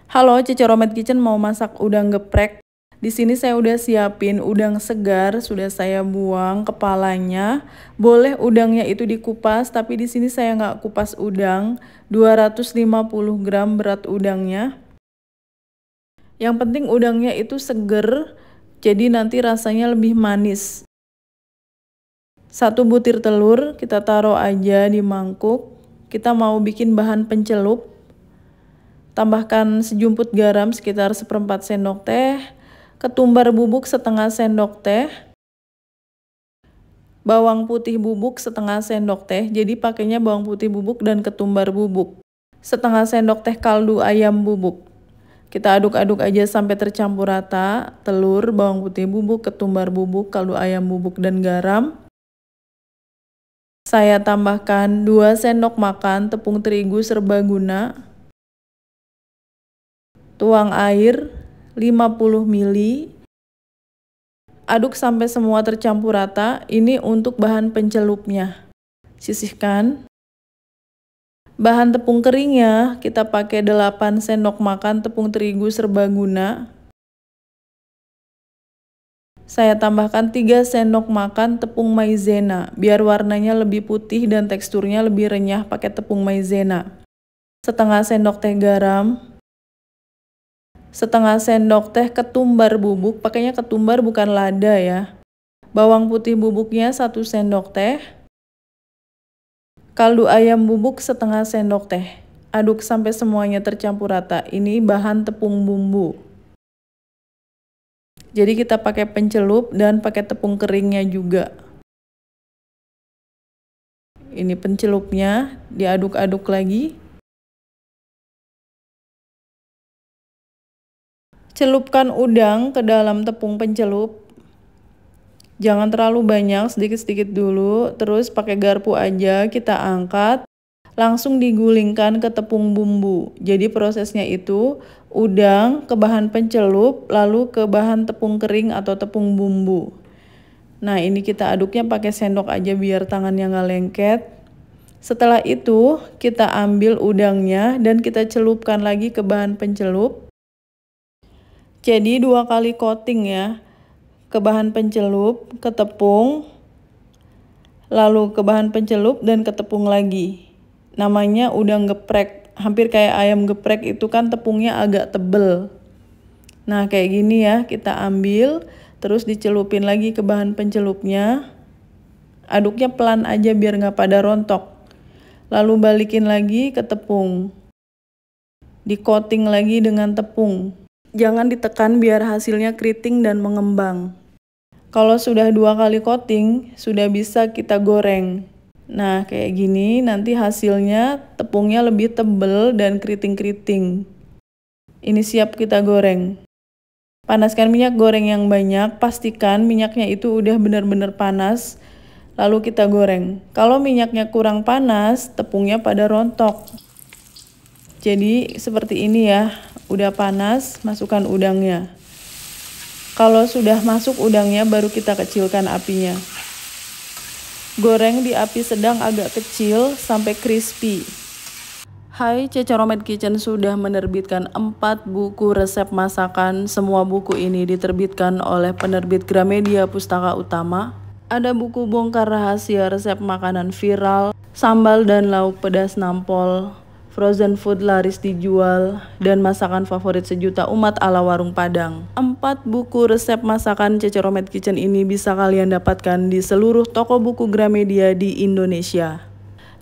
Halo, Cece Romet Kitchen mau masak udang geprek. Di sini saya udah siapin udang segar, sudah saya buang kepalanya. Boleh udangnya itu dikupas, tapi di sini saya nggak kupas udang. 250 gram berat udangnya. Yang penting udangnya itu seger, jadi nanti rasanya lebih manis. 1 butir telur kita taruh aja di mangkuk. Kita mau bikin bahan pencelup. Tambahkan sejumput garam sekitar 1/4 sendok teh, ketumbar bubuk setengah sendok teh, bawang putih bubuk setengah sendok teh, jadi pakainya bawang putih bubuk dan ketumbar bubuk, setengah sendok teh kaldu ayam bubuk. Kita aduk-aduk aja sampai tercampur rata, telur, bawang putih bubuk, ketumbar bubuk, kaldu ayam bubuk, dan garam. Saya tambahkan 2 sendok makan tepung terigu serbaguna. Tuang air 50 ml. Aduk sampai semua tercampur rata. Ini untuk bahan pencelupnya. Sisihkan. Bahan tepung keringnya kita pakai 8 sendok makan tepung terigu serbaguna. Saya tambahkan 3 sendok makan tepung maizena biar warnanya lebih putih dan teksturnya lebih renyah pakai tepung maizena. Setengah sendok teh garam. Setengah sendok teh ketumbar bubuk, pakainya ketumbar bukan lada ya. Bawang putih bubuknya 1 sendok teh. Kaldu ayam bubuk setengah sendok teh. Aduk sampai semuanya tercampur rata. Ini bahan tepung bumbu. Jadi kita pakai pencelup dan pakai tepung keringnya juga. Ini pencelupnya, diaduk-aduk lagi. Celupkan udang ke dalam tepung pencelup. Jangan terlalu banyak, sedikit-sedikit dulu. Terus pakai garpu aja kita angkat. Langsung digulingkan ke tepung bumbu. Jadi prosesnya itu udang ke bahan pencelup, lalu ke bahan tepung kering atau tepung bumbu. Nah, ini kita aduknya pakai sendok aja biar tangannya nggak lengket. Setelah itu kita ambil udangnya dan kita celupkan lagi ke bahan pencelup. Jadi 2 kali coating ya, ke bahan pencelup, ke tepung, lalu ke bahan pencelup dan ke tepung lagi. Namanya udang geprek, hampir kayak ayam geprek itu kan tepungnya agak tebel. Nah kayak gini ya, kita ambil, terus dicelupin lagi ke bahan pencelupnya. Aduknya pelan aja biar nggak pada rontok. Lalu balikin lagi ke tepung. Di coating lagi dengan tepung. Jangan ditekan biar hasilnya keriting dan mengembang. Kalau sudah 2 kali coating, sudah bisa kita goreng. Nah, kayak gini nanti hasilnya tepungnya lebih tebal dan keriting-keriting. Ini siap kita goreng. Panaskan minyak goreng yang banyak, pastikan minyaknya itu udah benar-benar panas. Lalu kita goreng. Kalau minyaknya kurang panas, tepungnya pada rontok. Jadi seperti ini ya, udah panas, masukkan udangnya. Kalau sudah masuk udangnya baru kita kecilkan apinya. Goreng di api sedang agak kecil sampai crispy. Hai, Cece Romet Kitchen sudah menerbitkan 4 buku resep masakan. Semua buku ini diterbitkan oleh penerbit Gramedia Pustaka Utama. Ada buku bongkar rahasia resep makanan viral, sambal dan lauk pedas nampol, frozen food laris dijual, dan masakan favorit sejuta umat ala warung Padang. 4 buku resep masakan Cece Romet Kitchen ini bisa kalian dapatkan di seluruh toko buku Gramedia di Indonesia.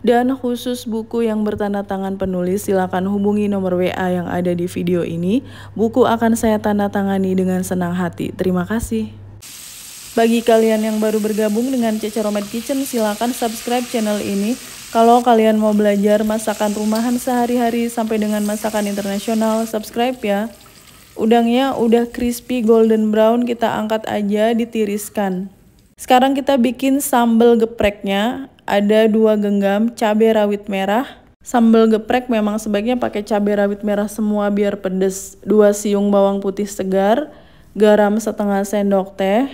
Dan khusus buku yang bertanda tangan penulis, silakan hubungi nomor WA yang ada di video ini. Buku akan saya tanda tangani dengan senang hati. Terima kasih. Bagi kalian yang baru bergabung dengan Cece Romet Kitchen, silakan subscribe channel ini. Kalau kalian mau belajar masakan rumahan sehari-hari sampai dengan masakan internasional, subscribe ya. Udangnya udah crispy golden brown, kita angkat aja, ditiriskan. Sekarang kita bikin sambal gepreknya. Ada 2 genggam cabai rawit merah. Sambal geprek memang sebaiknya pakai cabai rawit merah semua biar pedes. 2 siung bawang putih segar, garam setengah sendok teh,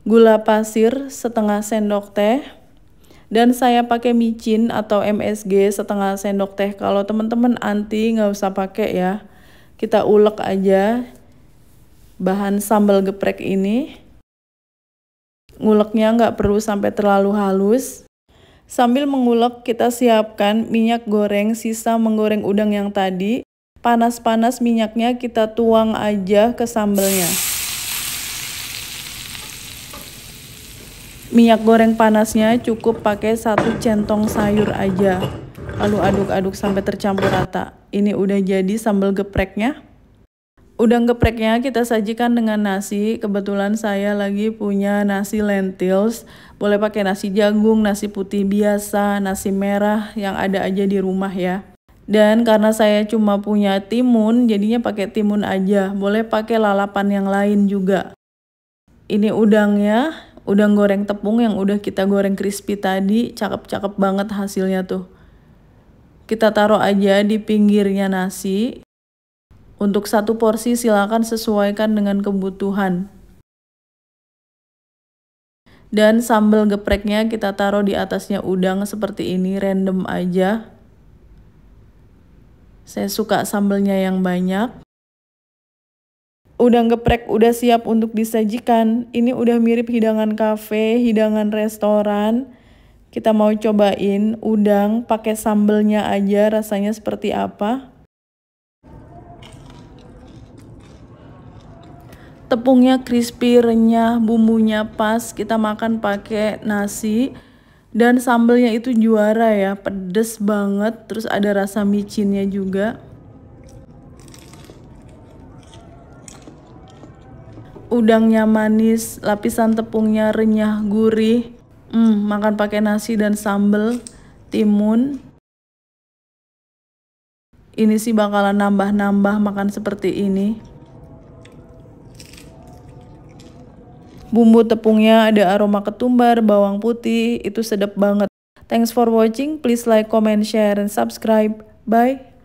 gula pasir setengah sendok teh, Dan saya pakai micin atau MSG setengah sendok teh. Kalau teman-teman anti nggak usah pakai ya. Kita ulek aja bahan sambal geprek ini. Nguleknya nggak perlu sampai terlalu halus. Sambil mengulek kita siapkan minyak goreng sisa menggoreng udang yang tadi. Panas-panas minyaknya kita tuang aja ke sambalnya. Minyak goreng panasnya cukup pakai 1 centong sayur aja. Lalu aduk-aduk sampai tercampur rata. Ini udah jadi sambal gepreknya. Udang gepreknya kita sajikan dengan nasi. Kebetulan saya lagi punya nasi lentils. Boleh pakai nasi jagung, nasi putih biasa, nasi merah yang ada aja di rumah ya. Dan karena saya cuma punya timun, jadinya pakai timun aja. Boleh pakai lalapan yang lain juga. Ini udangnya. Udang goreng tepung yang udah kita goreng crispy tadi, cakep-cakep banget hasilnya tuh. Kita taruh aja di pinggirnya nasi. Untuk 1 porsi silakan sesuaikan dengan kebutuhan. Dan sambal gepreknya kita taruh di atasnya udang seperti ini, random aja. Saya suka sambalnya yang banyak. Udang geprek udah siap untuk disajikan. Ini udah mirip hidangan kafe, hidangan restoran. Kita mau cobain udang pakai sambelnya aja rasanya seperti apa. Tepungnya crispy, renyah, bumbunya pas. Kita makan pakai nasi. Dan sambelnya itu juara ya, pedes banget. Terus ada rasa micinnya juga. Udangnya manis, lapisan tepungnya renyah, gurih. Makan pakai nasi dan sambal, timun. Ini sih bakalan nambah-nambah makan seperti ini. Bumbu tepungnya ada aroma ketumbar, bawang putih, itu sedap banget. Thanks for watching, please like, comment, share, and subscribe. Bye.